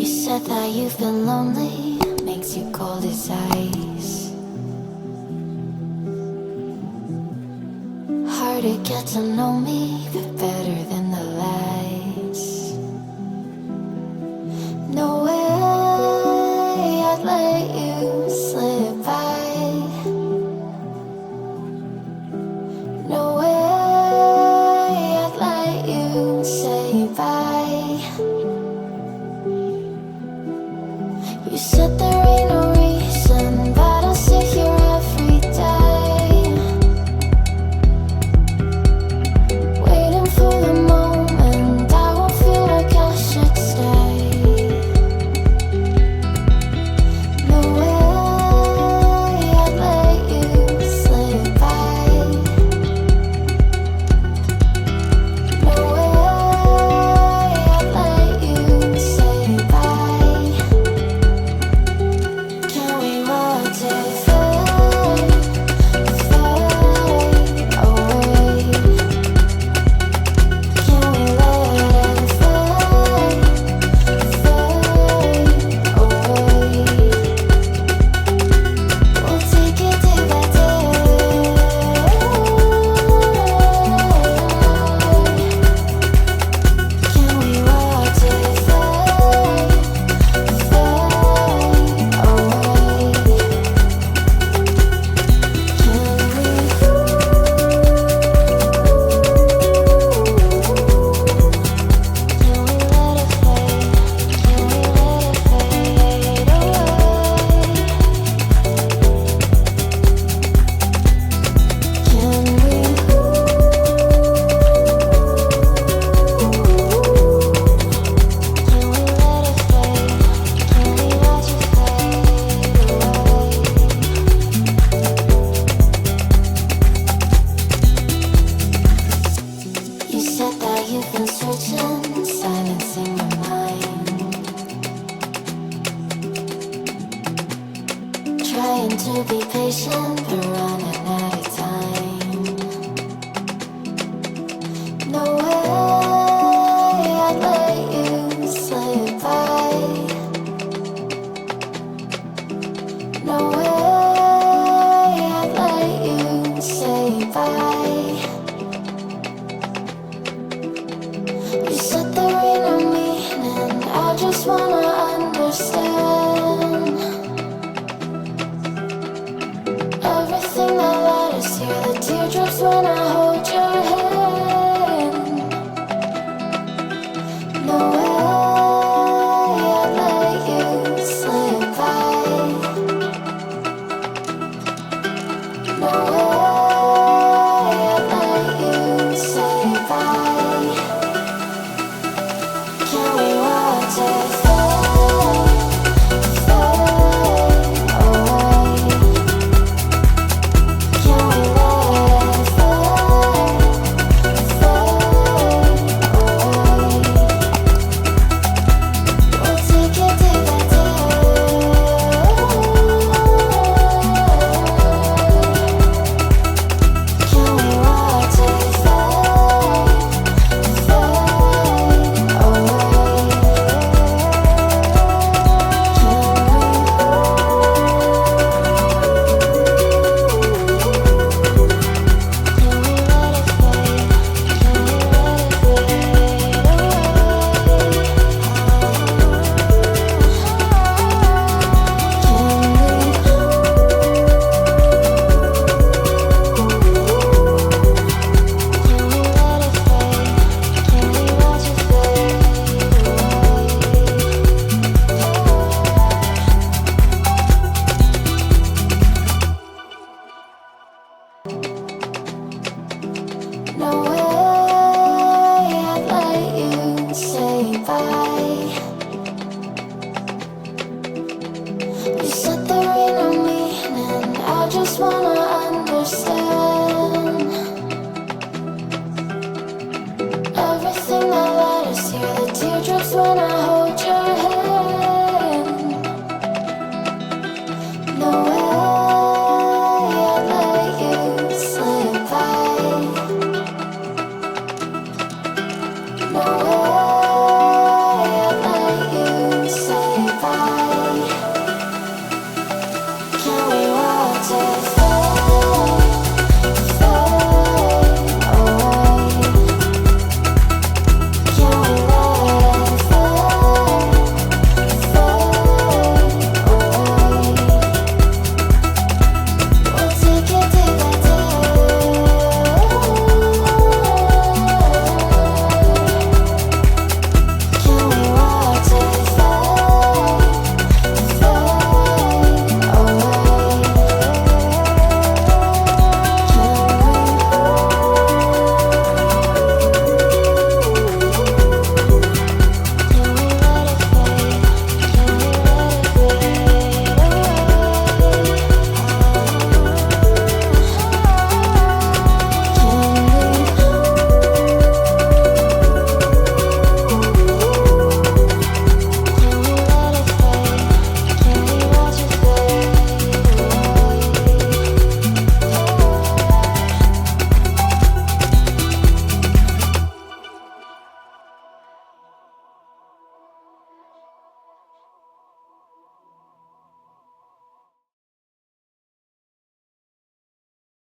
said that you've been lonely, makes you cold as ice. Hard to get to know me, but better than the lies. No way I'd let you slip by. No way I'd let you say bye. You said there ain't no reason, but I'll sit here every day, waiting for the moment I won't feel like I should stay. No way I'd let you slip by. No way I'd let you say bye. Can we watch it fade, fade away? Can we let it fade, fade away? We'll take it day by day. Can we watch it fade, fade away? You said that you've been searching, silencing your mind, trying to be patient, but running out of time. No way I'd let you slip by. No way I'd let you say bye. You said there ain't no meaning, I just wanna understand everything that led us here, the teardrops when I